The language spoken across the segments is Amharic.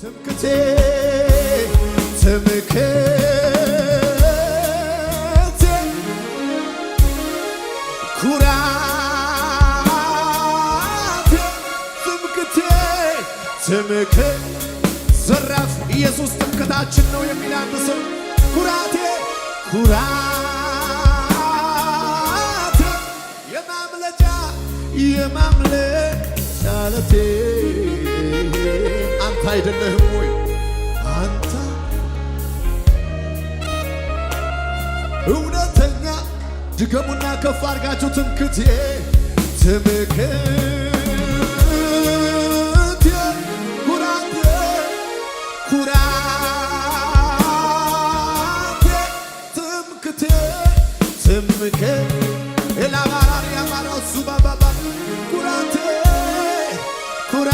ትምክቴ ትምክቴ ኩራቴ ትምክቴ ትምክቴ ዘራፍ ኢየሱስ ትምክታችን ነው የሚል አንድ ሰው ኩራቴ ኩራቴ የማምለጫ ዓለቴ አንተ አይደለህም ወይ አንተ እውነተኛ ድገሙና ከፍ አድርጋችሁ ትምክቴ ትምክቴ ኩራቴ ኩራቴ ትምክቴ ትምክቴ ኤላባራሪ ያማራው ሱባባባ ኩራቴ ኩራ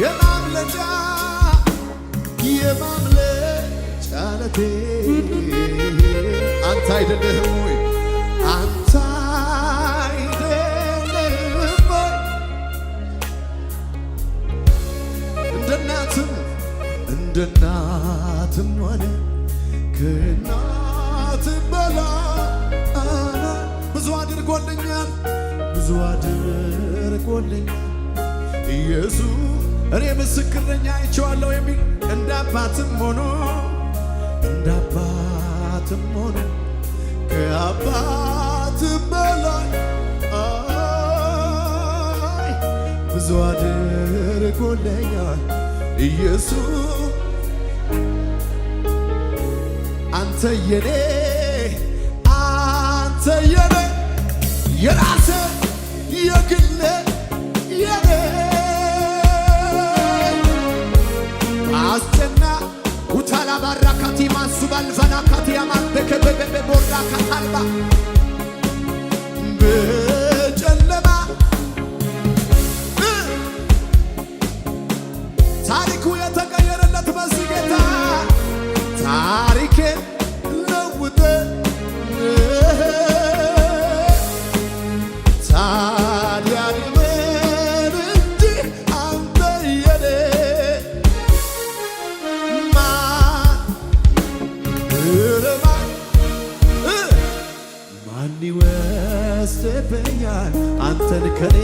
የማምለጫ ዓለቴ አንተ አይደለህም ወይ አንተ አይደለህም ወይ እንደ እናትም ሆነ ከእናትም በላይ ብዙ አድርጎልኛል ኢየሱስ እኔ ምስክር ነኝ አይቼዋለሁ የሚል እንደ አባትም ሆኖ ከአባትም በላይ ብዙ አድርጎልኛል ኢየሱስ አንተ የኔ የራሴ የግሌ የኔ አስጨና ውታላ ባራካቲ ማሱባል ፈናካቲ ያማን በከበበ ቦርዳ ካታልባ በጨለማ ታሪኩ የተቀየረለት በዚህ ጌታ ታሪኬን ለውጥ ታዲያ ምን እንጂ አንተ የኔ ማን ይወስድብኛል አንተን ከኔ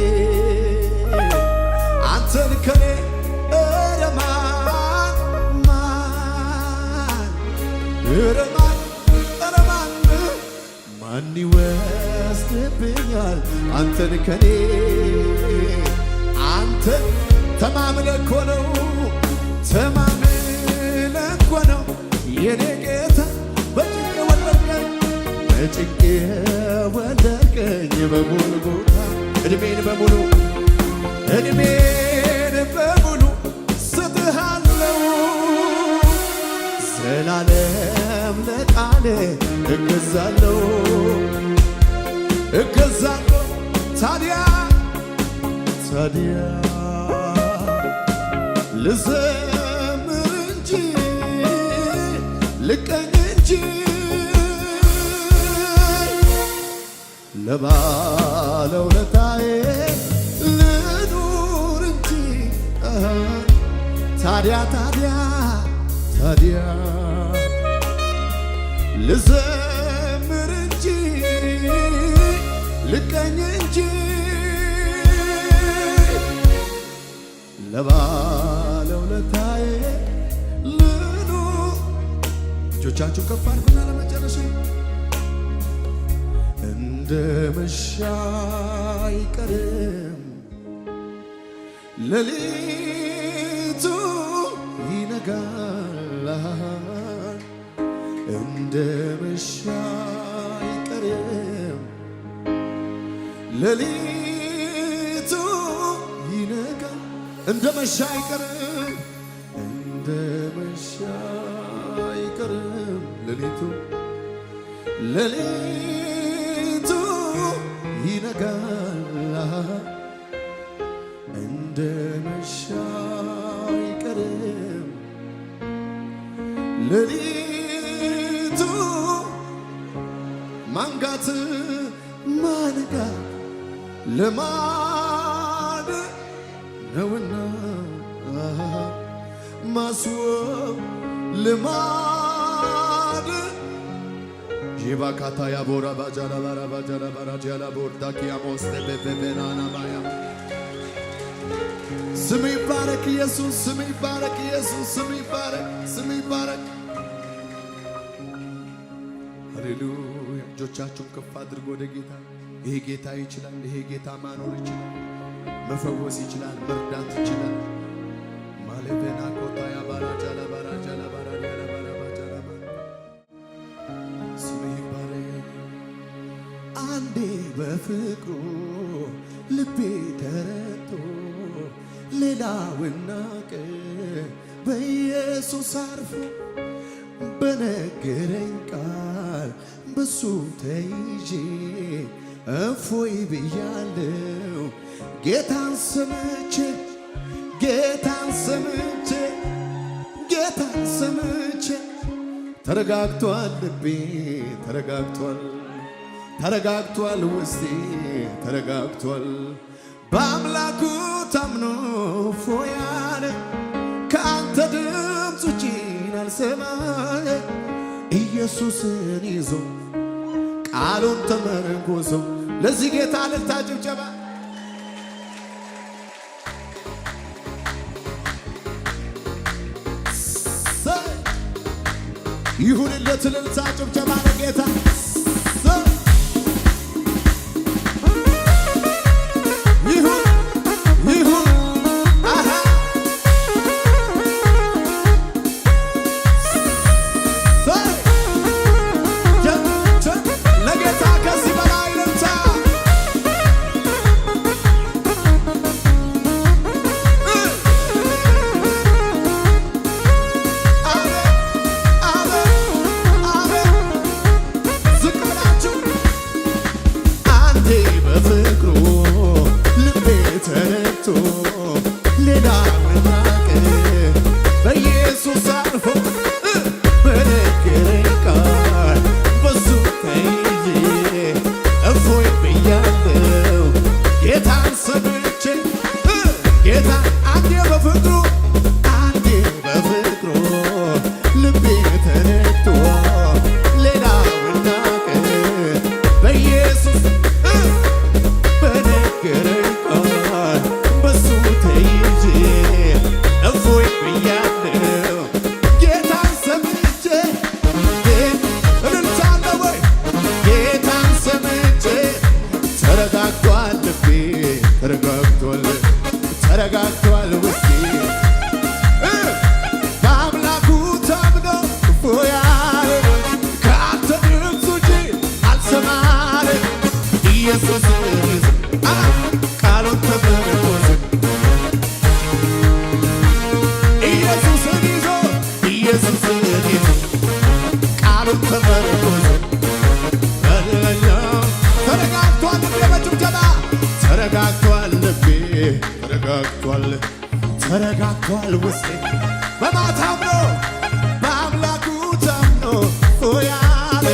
ኧረ ማን ይወስድብኛል አንተን ከኔ አንተን ተማምነህ እኮ ነው የኔ ጌታ በጭንቄ ወለድከኝ በጎልጎታ እድሜን በሙሉ ሰጥሃለሁ ዘላለም ለቃል እገዛለሁ ታዲያ ልዘምር እንጂ ልቀኝ እንጂ ለባለውለታዬ ልኑር እንጂ ታዲያ ልዘምር እንጂ ልቀኝ እንጂ ለባለውለታዬ ልኑር። እጆቻችሁ ከፍ አድርጉና ለመጨረሻ እንደ መሻ አይቀርም ሌሊቱ ይነጋል እንደ መሻ አይቀርም ሌሊቱ ይነጋል እንደ መሻ አይቀርም ሌሊቱ ይነጋል እንደ መሻ አይቀርም ሌሊቱ ማንጋት ልማድ ነውና ማስወብ ልማድ ጂባካታ ያቦራ ባጃላ ባራ ባጃላ ባራ ጃላ ቦርዳኪ ያሞስተ በበናና ማያ ስም ይባረክ ኢየሱስ ስም ይባረክ ኢየሱስ ስም ይባረክ ስም ይባረክ። ሃሌሉያ። እጆቻችሁን ከፍ አድርጎ ወደ ጌታ። ይሄ ጌታ ይችላል። ይሄ ጌታ ማኖር ይችላል፣ መፈወስ ይችላል፣ መርዳት ይችላል። ማለበና ኮታ ያባራ ጃላ ባራ ጃላ ባራ ጃላ ባራ ባጃላ ባራ ስም ይባረክ። አንዴ በፍቅሩ ልቤ ተረቶ ሌላውን ናቀ በኢየሱስ አርፎ በነገረኝ ቃል በሱ ተይዤ እፎይ ብያለሁ። ጌታን ሰምቼ ጌታን ሰምቼ ጌታን ሰምቼ ተረጋግቷል ልቤ ተረጋግቷል ተረጋግቷል ውስጤ ተረጋግቷል። በአምላኩ ታምኖ እፎይ አለ። ከአንተ ድምፅ ውጪ አልሰማም። ኢየሱስን ይዞ ቃሉን ተመርኩዞ ለዚህ ጌታ እልልታ ጭብጨባ ይሁንለት። እልልታ ጭብጨባ ለጌታ ተረጋግቷል ውስጤ በአምላኩ ታምኖ እፎይ አለ። ከአንተ ድምፅ ውጪ አልሰማም። ኢየሱስን ይዞ ቃሉን ተመርኩዞ ኢየሱስን ይዞ ኢየሱስን ይዞ ቃሉን ተመርኩዞ ተረጋግቷል ልቤ በጭብጨባ ተረጋግቷል ልቤ ተረጋግቷል ተረጋግቷል ውስጤ በማታምኖ በአምላኩ ታምኖ እፎይ አለ።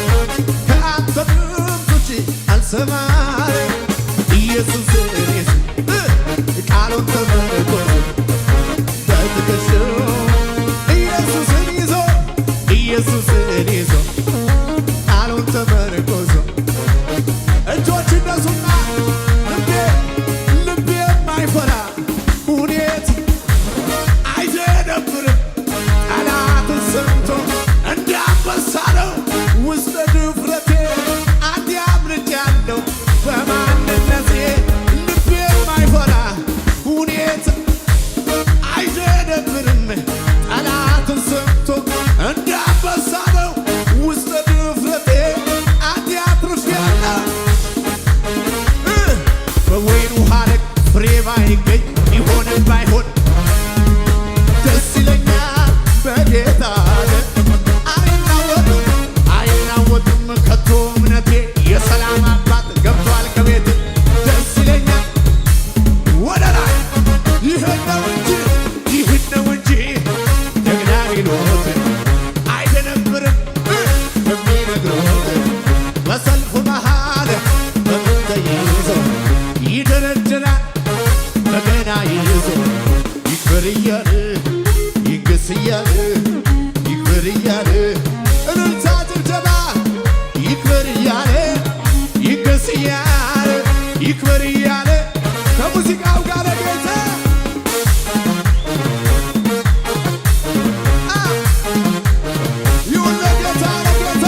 ከአንተ ድምፅ ውጪ አልሰማም። ኢየሱስን ይዞ ቃሉን ተመርኩዞ በትከሻው ኢየሱስን ይዞ ኢየሱስን ይዞ ቃሉን ተመርኩዞ እጆች እነሱና ልቤ የማይፈራ ሁኔት አይደነብርም። ጠላትን ሰምቶ እንደ አንበሳ ነው ውስጥ ድፍረቴ አንዴ አምልጫለሁ በማንነቴ። ልቤ የማይፈራ ሁኔት አይደነብርም። ጠላትን ሰምቶ እንደ አንበሳ ነው ውስጥ ድፍረቴ አንዴ አትርፌያለሁ። በወይኑ ሐረግ ፍሬ ባይገኝ ይሆንም ባይሆን ደስ ይለኛል በጌታ አይናወጥም አይናወጥም ከቶ እምነቴ። የሰላም አባት ገብቷል ከቤቴ ደስ ይለኛል ወደ ላይ ይህን ነው እንጂ ይክበር እያለ ይንገስ እያለ ይክበር እያለ እልልታ ጭብጨባ ይክበር እያለ ይንገስ እያለ ይክበር እያለ ከሙዚቃው ጋር ጌታ ይሁን ለጌታ ለጌታ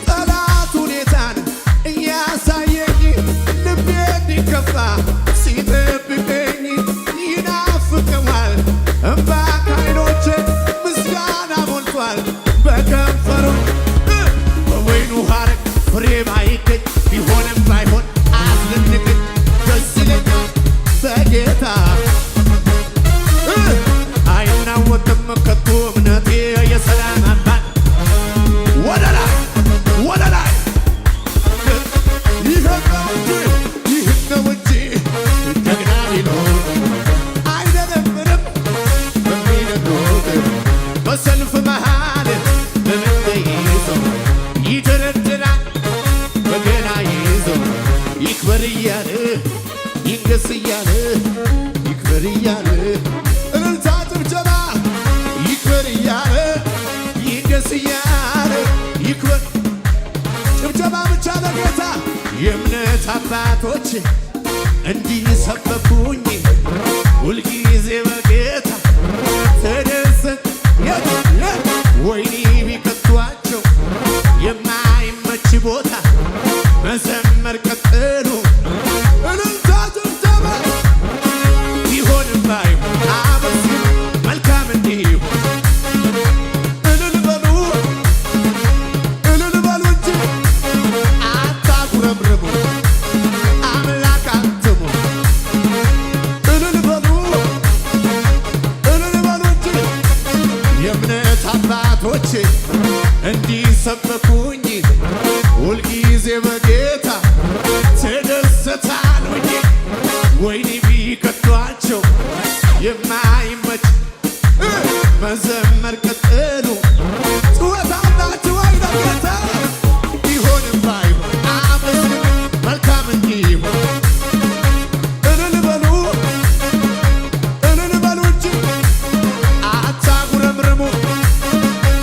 ጠላት ሁኔታን እያሳየኝ ልቤ እንዲከፋ ሲጠብቀኝ ይናፍቀዋል እምባ ከዓይኖቼ ምስጋና ሞልቷል በከንፈሩ በወይኑ ሐረግ ፍሬ ባይገኝ ቢሆንም ባይሆን አያስደንቅኝ ደስ ይለኛል በጌታ አይናወጥም ከቶ እምነቴ የሰላም አባት ወደ ላይ ወደ ላይ ይህ ነው እንጂ ጀግና ቢኖር አይደነብርም በሚነግሩት በሰልፍ መሃል በመንገ ይዞ ይደረድራል በገና ይዞ ይክበር እያለ ይንገስ እያለ ይክበር እያለ እልልታ ጭብጨባ ይክበር እያለ ይንገስ እያለ ይክበር ጭብጨባ ብቻ ለጌታ የእምነት አባቶች እንዲህ ሰበኩኝ ሁልጊዜ በጌታ ተደሰት ወይኒ ቢከቷቸው የማይመች ቦታ መዘመር ቀጥሉ እልልታ ጭብጨባ ቢሆንም ባይሆን አመስግኑ መልካም እንዲሆን እልል በሉ እንጂ አታጉረምርሙ አምላክ አትሙ እልል በሉ እንጂ የእምነት አባቶች እንዲሰበኩኝ ሁልጊዜ በጌታ ተደሰታሉኝ ወይኒ ቢከቷቸው የማይመች መዘመር ቀጥሉ ጩኸታላችሁ ወይ ለጌታ ቢሆንም ባይሆን አመስግኑ መልካም እንዲሆን እልል በሉ እንጂ አታጉረምርሙ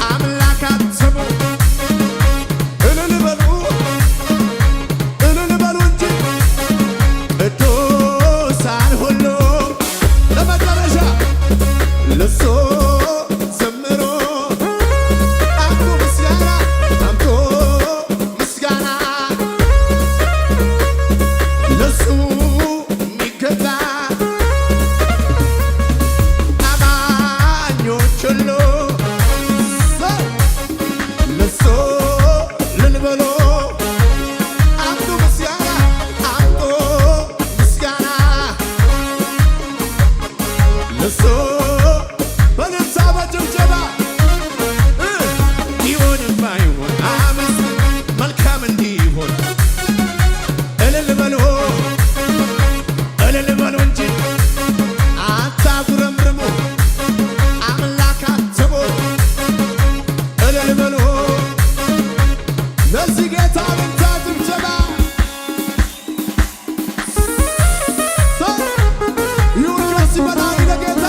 አምላክ አትሙ እልል በሉ እንጂ ቅዱሳን ሁሉ ለመጨረሻ ለሱ ዘምሮ አምጡ ምስጋና ለሱ የሚገባ አማኞች ሁሉ ለሱ እልል በሉ አምጡ ምስጋና ለሱ በነሳ በጭብጨባ ይሁንም ባይሆን አመስግኑ መልካም እንዲሆን እልል በሉ እንጂ አታጉረምርሙ አምላክ አትሙ እልል በሉ ለዚህ ጌታ ልልታ ጭብጨባ ይሁን ከዚህ በላይ ለጌታ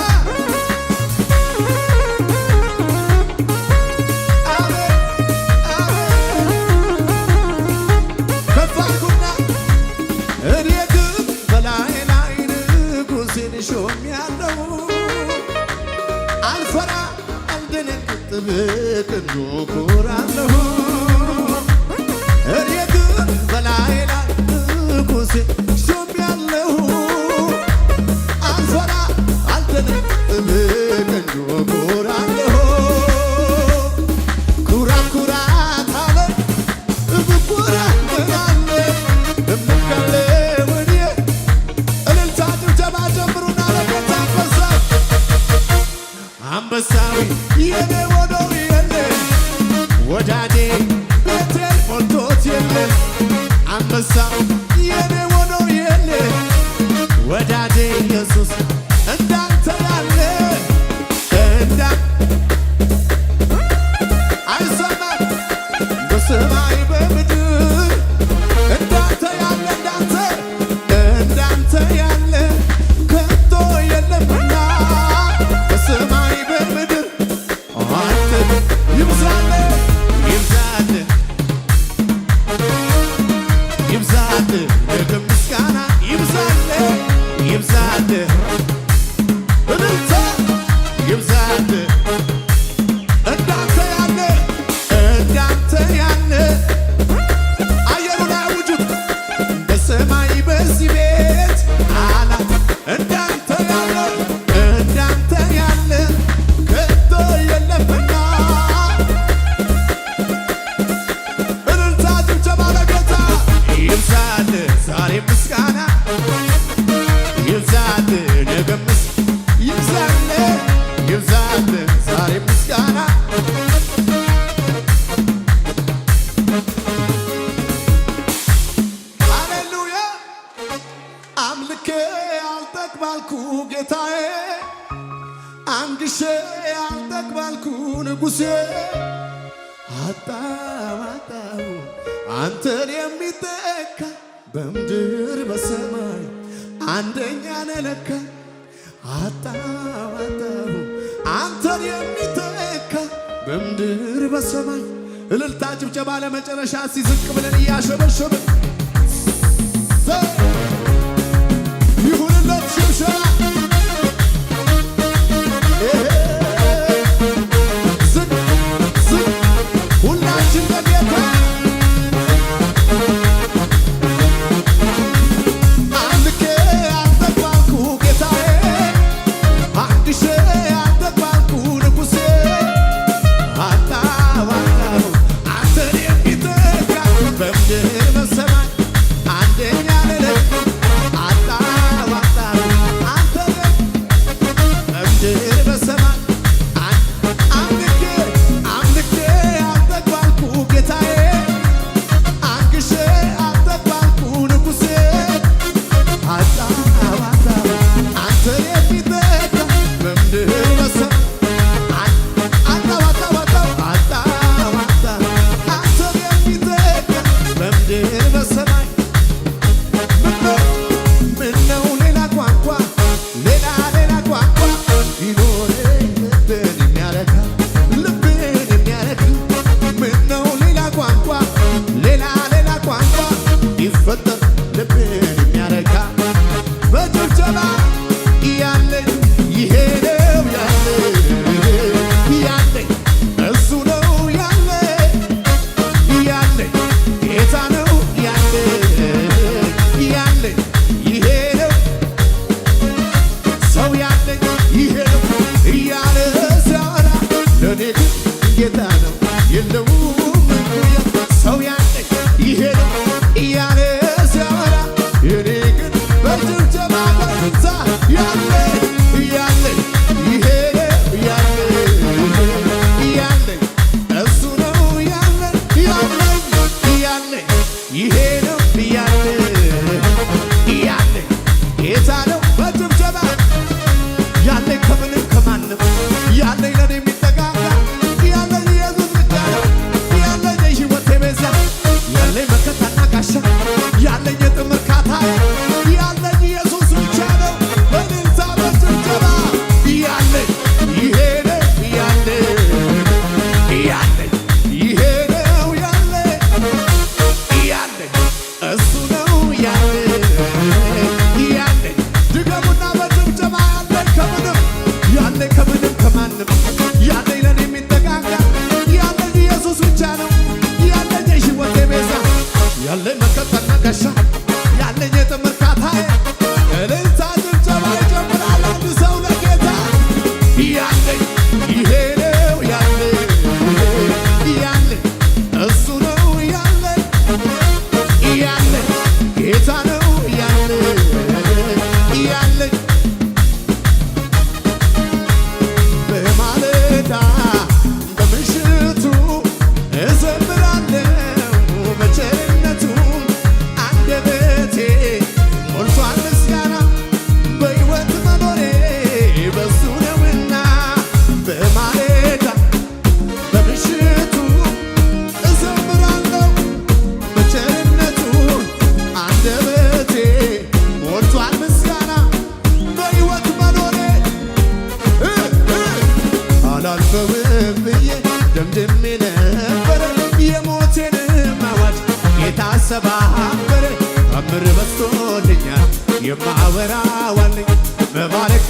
ከፍ አድርጉና እኔ ግን በላይ ላይ ንጉሴን ሾሜያለሁ አልፈራ አልደነግጥ በቀኙ እኮራለሁ እኔ ግን በላይ ላይ ንጉሴን ሾሜያለሁ አልፈራ አልደነግጥ በቀኙ እኮራለሁ ኩራት አለ ብኩራት አለ እምቃለሁ እኔ እልልታ ጭብጨባ ጀምሩና ለጌታ አንበሳዊ የኔ ሆነው የለ ወዳጄ ቤቴን ሞልቶት የለ አንበሳው የኔ ሆነው የለ ወዳጄ ኢየሱስ እንዳንተ ያለ አይሰማም በሰማይ በምድር ያልጠግባልኩ ጌታዬ አንግሼ ያልጠግባልኩ ንጉሴ አጣው አንተን የሚተካ በምድር በሰማይ አንደኛ ነለካ አጣው አንተን የሚተካ በምድር በሰማይ እልልታ ጭብጨባ ለመጨረሻ ሲዝቅ ብለን እያሸበሸብን ይሁንለት ሽብሸባ ሁላችን በጌታ አንድኬ ያልጠግባልኩ ጌታዬ አንግሼ ያልጠግባልኩ ንጉሴ አጣው አንተን የሚተካ በምድር በሰማይ አንደኛ ነህ አጣው አንተን በምድር በሰማይ አምልኬ ያልጠግባልኩ ጌታዬ አንግሼ ያልጠግባልኩ ንጉሴ አጣው አንተን የሚተካ በምድር በሰማይ አንተን የሚተካ በምድር በሰማይ ምነው ሌላ ቋንቋ ሌላ ቋንቋ ቢኖረኝ ልቤን የሚያረካ ምነው ሌላ ቋንቋ ሌላ ቋንቋ ቢፈጠር ልቤን የሚያረካ በጭብጨባ ያለኝ ይሄ ነው ያለኝ እሱ ነው ያለኝ ጌታ ነው ያለኝ ይሄ ነው ሰው ያለኝ ይሄ ነው እያለ ሲያወራ ለኔ ግን ጌታ ነው የለውም እኩያ ሰው ያለኝ ይሄ ነው እያለ ሲያወራ የኔ ግን በጭብጨባ በርታ ያለኝ ይሄ ነው ያለኝ እሱ ነው ያለኝ ይሄ ነው ያለኝ ጌታ ነው በጭብጨባ ያለኝ ከምንም ከማንም ያለኝ ለኔ የሚጠጋጋ ያለኝ ኢየሱስ ብቻ ነው ያለኝ የሕይወቴ ቤዛ ያለኝ መከታና ጋሻ ያለኝ የጥምር ካታ ያለኝ ኢየሱስ ብቻ ነው በእልልታ በጭብጨባ ያለኝ ይሄ ነው ይሄ ነው ያለኝ እሱ ነው ያለኝ ድገሙና በጭብጨባ ያለኝ ከምንም ከማንም ያለኝ ለኔ የሚጠጋጋ ያለኝ ኢየሱስ ብቻ ነው ያለኝ የሕይወቴ ቤዛ ያለኝ መከታና ጋሻ ያለኝ የጥምር ካታዬ እልልታ ጭብጨባ ይጨምራል አንድ ሰው ለጌታ ያለኝ ይሄ ነው ያለኝ እሱ ነው ያለኝ ጌታ ነው ያለኝ በማለዳ በምሽቱ እዘምራለሁ በቸርነቱን አንደበቴ ሞልቷል ምስጋና በሕይወት መኖሬ በሱ ነውና በማለዳ በምሽቱ እዘምራለሁ በቸርነቱ አንደበቴ ሞልቷል ምስጋና በሕይወት መኖሬ አላልፈውም ብዬ ደምድሜ ነበረ የሞቴንም አዋጅ ጌታ ሰባበረ ታምር በዝቶልኛል የማወራው አለኝ መባረክ